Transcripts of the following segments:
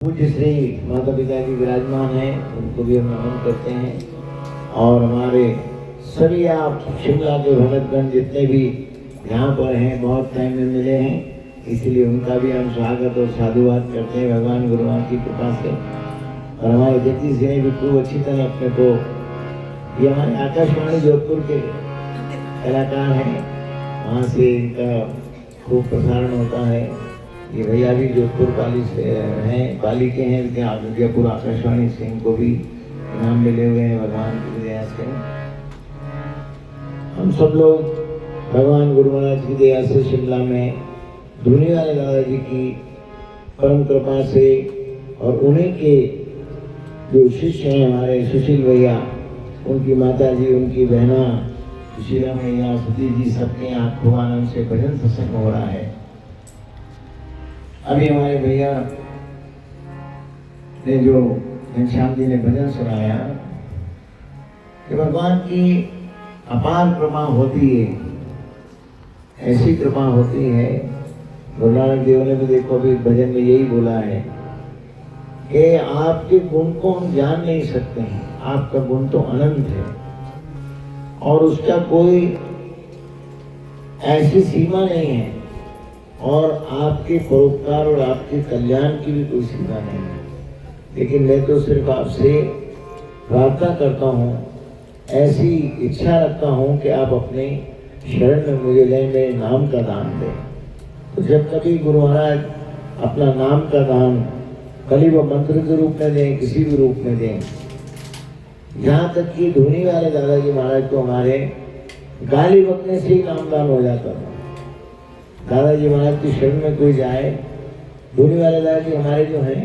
पूज्य श्री माता पिता की विराजमान है, उनको भी हम नमन करते हैं। और हमारे सभी आप शिमला के भगतगण जितने भी यहाँ पर हैं, बहुत टाइम में मिले हैं, इसलिए उनका भी हम स्वागत और साधुवाद करते हैं भगवान गुरुवान की कृपा से। और हमारे जगदीश जी ने भी खूब अच्छी तरह अपने को, ये हमारे आकाशवाणी जोधपुर के कलाकार हैं, वहाँ से इनका खूब प्रसारण होता है। ये भैया भी जोधपुर पाली से हैं, पाली के हैं, लेकिन जयपुर आकाशवाणी से इनको भी इनाम मिले हुए हैं भगवान की दया से। हम सब लोग भगवान गुरु महाराज की दया से शिमला में धुनी वाले दादाजी की परम कृपा से और उन्हीं के जो शिष्य हैं हमारे सुशील भैया, उनकी माता जी, उनकी बहना सुशीला भैया, सती जी, सबके यहाँ खूब आनंद से भजन सत्संग हो रहा है। अभी हमारे भैया ने जो घनश्याम जी ने भजन सुनाया कि भगवान की अपार कृपा होती है, ऐसी कृपा होती है। गुरु नानक देव ने भी देखो अभी भजन में यही बोला है कि आपके गुण को हम जान नहीं सकते हैं, आपका गुण तो अनंत है और उसका कोई ऐसी सीमा नहीं है, और आपके परोपकार और आपके कल्याण की भी कोई सीमा नहीं है। लेकिन मैं तो सिर्फ आपसे प्रार्थना करता हूँ, ऐसी इच्छा रखता हूँ कि आप अपने शरण में मुझे लें, मेरे नाम का दान दें। तो जब कभी गुरु महाराज अपना नाम का दान कली व मंत्र के रूप में दें, किसी भी रूप में दें, यहाँ तक कि धुनी वाले दादाजी महाराज को हमारे गाली बकने से ही नामदान हो जाता था। दादाजी महाराज की शरण में कोई जाए, धुनी वाले दादाजी हमारे जो हैं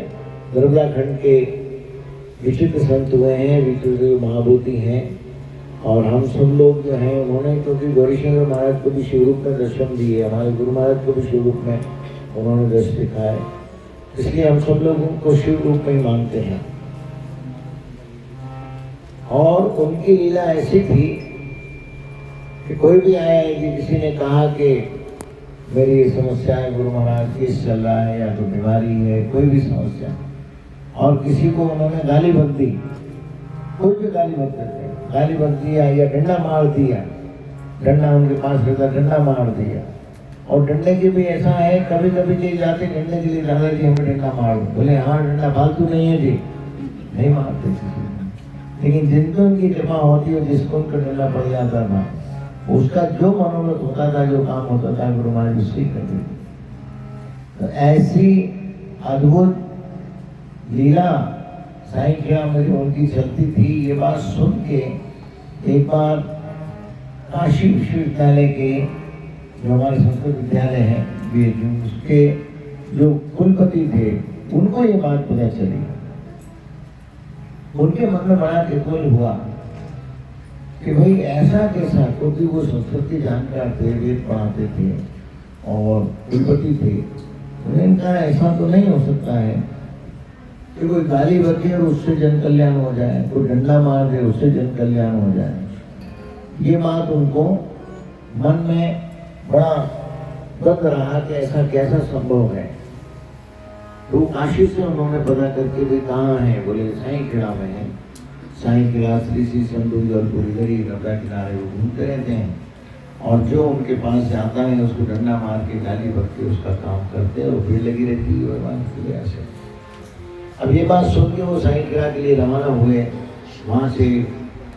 नर्मदा खंड के विचित्र संत हुए हैं, विचित्र महाभूति हैं, और हम सब लोग जो हैं उन्होंने, क्योंकि गौरीशंकर महाराज को भी शिव रूप में दर्शन दिए, हमारे गुरु महाराज को भी शिव रूप में उन्होंने दर्शन दिखाए, इसलिए हम सब लोग उनको शिव रूप में ही मानते हैं। और उनकी लीला ऐसी थी कि कोई भी आया है कि किसी ने कहा कि मेरी ये समस्या है गुरु महाराज, केस चल रहा है या तो बीमारी है, कोई भी समस्या, और किसी को उन्होंने गाली बक दी, कोई भी गाली बक देते, गाली बक दिया या डंडा मार दिया, डंडा उनके पास रहता, डंडा मार दिया। और डंडे के भी ऐसा है, कभी कभी ले जाते डंडे के लिए, दादाजी हमें डंडा मार दो, बोले हाँ डंडा फालतू नहीं है जी, नहीं मारते किसी। लेकिन जिनको उनकी कृपा होती है, जिसको उनका डंडा पड़ जाता था, उसका जो मनोरथ होता था, जो काम होता था, गुरु महाराज उसकी करते थे। तो ऐसी अद्भुत लीला साईं खेड़ा में जो उनकी चलती थी, ये बात सुन के एक बार काशी विश्वविद्यालय के जो हमारे संस्कृत विद्यालय है, उसके जो कुलपति थे, उनको ये बात पता चली। उनके मन में बड़ा कुतूहल हुआ कि भाई ऐसा कैसा, क्योंकि वो संस्कृत के जानकार थे, वेद पढ़ाते थे और कुलपति थे। उन्होंने कहा ऐसा तो नहीं हो सकता है कि कोई गाली बके और उससे जन कल्याण हो जाए, कोई डंडा मार दे उससे जन कल्याण हो जाए। ये बात उनको मन में बड़ा दर्द रहा कि ऐसा कैसा संभव है। तो काशी से उन्होंने पता करके भाई कहाँ है, बोले साईं खेड़ा में है। साईं खेड़ा श्री श्री संधू जलपुर इधर ही नर्मदा किनारे वो घूमते रहते हैं, और जो उनके पास जाता है उसको डंडा मार के गाली बक के उसका काम करते हैं, और भीड़ लगी रहती है भगवान की दया से। अब ये बात सुन के वो साईं खेड़ा के लिए रवाना हुए। वहाँ से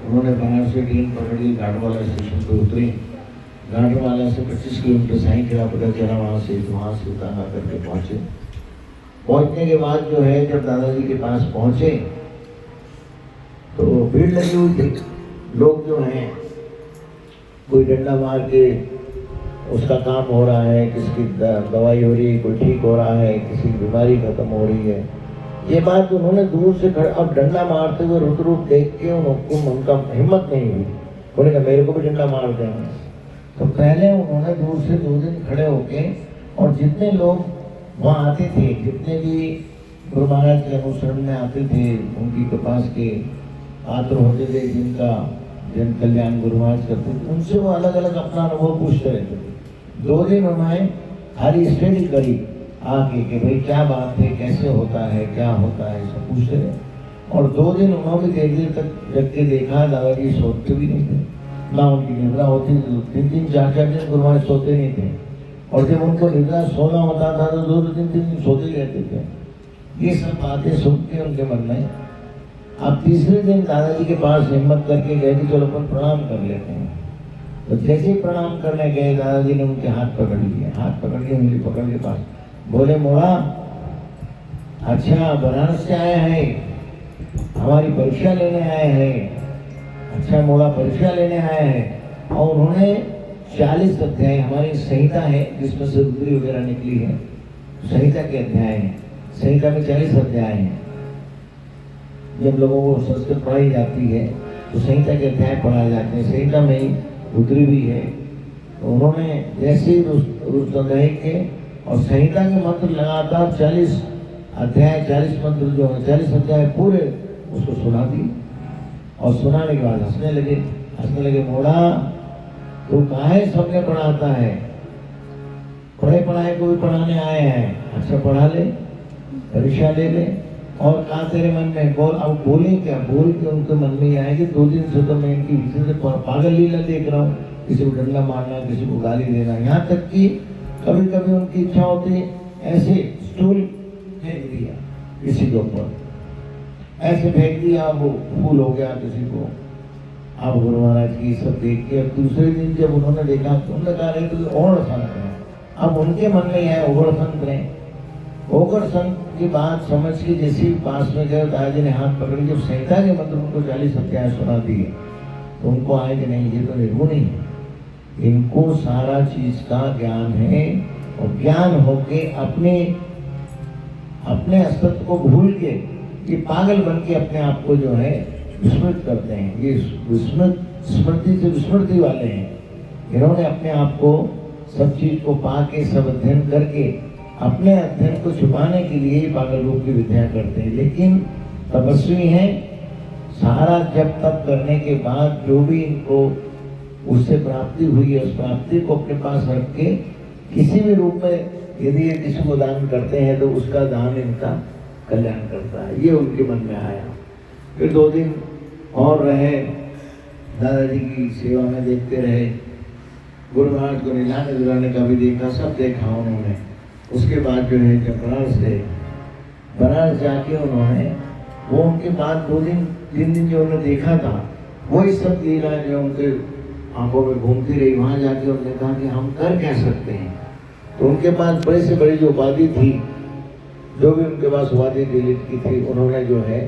उन्होंने बनारस से ट्रेन पकड़ ली, घाटवाला स्टेशन पर उतरे। घाटवाला से 25 किलोमीटर साईं खेड़ा पता चला, वहाँ से उतारा करके पहुँचे। पहुँचने के बाद जो है, जब दादाजी के पास पहुँचे तो भीड़ लगी हुई थी। लोग जो हैं कोई डंडा मार के उसका काम हो रहा है, किसकी दवाई हो रही है, कोई ठीक हो रहा है, किसी की बीमारी खत्म हो रही है। ये बात उन्होंने दूर से खड़े, अब डंडा मारते हुए रुद्र रूप देख के उनको उनका हिम्मत नहीं हुई, बोले कि मेरे को भी डंडा मार देंगे। तो पहले उन्होंने दूर से 2 दिन खड़े होके, और जितने लोग वहाँ आते थे, जितने भी गुरु महाराज के अनुसरण में आते थे, उनकी कृपा के पात्र होते थे, जिनका जन कल्याण गुरु महाराज करते थे, उनसे वो अलग अलग अपना अनुभव पूछते रहते थे। 2 दिन उन्होंने खाली स्टडी करी आके कि भाई क्या बात है, कैसे होता है, क्या होता है, सब पूछते रहे। और 2 दिन उन्होंने देर देर तक जग के देखा, दादाजी सोते भी नहीं थे, ना उनकी निद्रा होती थी। 3-3, 4-4 दिन गुरु महाराज सोते नहीं थे, और जब उनको निद्रा सोना होता था तो 2-2, 3-3 दिन सोते ही रहते थे। ये सब बातें सुन के उनके मन में, अब तीसरे दिन दादाजी के पास हिम्मत करके गए कि चलो अपन प्रणाम कर लेते हैं। तो जैसे ही प्रणाम करने गए, दादाजी ने उनके हाथ पकड़ लिए, हाथ पकड़ के उंगली पकड़ के पास बोले, मोड़ा अच्छा बनारस से आया है, हमारी परीक्षा लेने आए हैं। अच्छा मोड़ा परीक्षा लेने आया है। और उन्होंने 40 अध्याय, हमारी संहिता है जिसमें से रुद्री वगैरह निकली है, संहिता के अध्याय हैं। संहिता में 40 अध्याय हैं। जब लोगों को संस्कृत पढ़ाई जाती है तो संहिता के अध्याय पढ़ाए जाते हैं, संहिता में ही रुद्री भी है। तो उन्होंने जैसे ही रुद्रध्याय के और संहिता के मंत्र लगातार 40 अध्याय, 40 मंत्र जो है 40 अध्याय पूरे उसको सुना दी। और सुनाने के बाद हंसने लगे, मोड़ा तू काहे सबने पढ़ाता है, पढ़े पढ़ाए को भी पढ़ाने आए हैं, अच्छा पढ़ा ले, परीक्षा ले ले। और कहा तेरे मन में बोल, अब बोले क्या, बोल के उनके मन में ये आए कि 2 दिन से तो मैं इनकी विषय से पागल लीला देख रहा हूँ, किसी को डंडा मारना, किसी को गाली देना, यहाँ तक कि कभी कभी उनकी इच्छा होती ऐसे स्टूल फेंक दिया किसी के ऊपर, ऐसे फेंक दिया, वो फूल हो गया किसी को। अब गुरु महाराज की सब देख के दूसरे दिन जब उन्होंने देखा तो उन्होंने कहा रहे तो और संत है। अब उनके मन में है ओगड़ संत रहे, ओगड़ संत की बात समझ के जैसे पास में गए, दादाजी ने हाथ पकड़ के संहिता के मंत्र उनको 40 अध्याय सुना दिए। तो उनको आए कि नहीं, ये तो निर्गुणी है, इनको सारा चीज का ज्ञान है। और ज्ञान होके अपने अस्तित्व को भूल के ये पागल बन के अपने आप को जो है विस्मृत करते हैं। ये स्मृति से विस्मृति वाले हैं। इन्होंने अपने आप को सब चीज को पाके, सब अध्ययन करके अपने अध्ययन को छुपाने के लिए पागल रूप की विद्या करते हैं। लेकिन तपस्वी हैं, सारा जप तप करने के बाद जो भी इनको उससे प्राप्ति हुई है, उस प्राप्ति को अपने पास रख के किसी भी रूप में यदि ये किसी को दान करते हैं तो उसका दान इनका कल्याण करता है। ये उनके मन में आया। फिर 2 दिन और रहे, दादाजी की सेवा में देखते रहे। गुरु महाराज को निलाने दुलाने का भी देखा, सब देखा उन्होंने। उसके बाद जो है जब बनारस जाके उन्होंने वो उनके बाद 2 दिन 3 दिन जो उन्होंने देखा था वही सब लीला जो उनके आंखों में घूमती रही। वहां जाके उन्होंने कहा कि हम कर क्या सकते हैं। तो उनके पास बड़े से बड़ी जो उपाधि थी, जो भी उनके पास उपाधि दिलीप की थी, उन्होंने जो है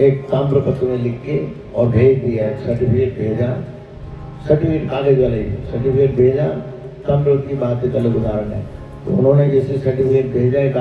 एक ताम्र पत्र में लिख के और भेज दिया, सर्टिफिकेट भेजा, सर्टिफिकेट कागज वाले सर्टिफिकेट भेजा। ताम्र की बात एक अलग उदाहरण है। तो उन्होंने जैसे सर्टिफिकेट भेजा, एक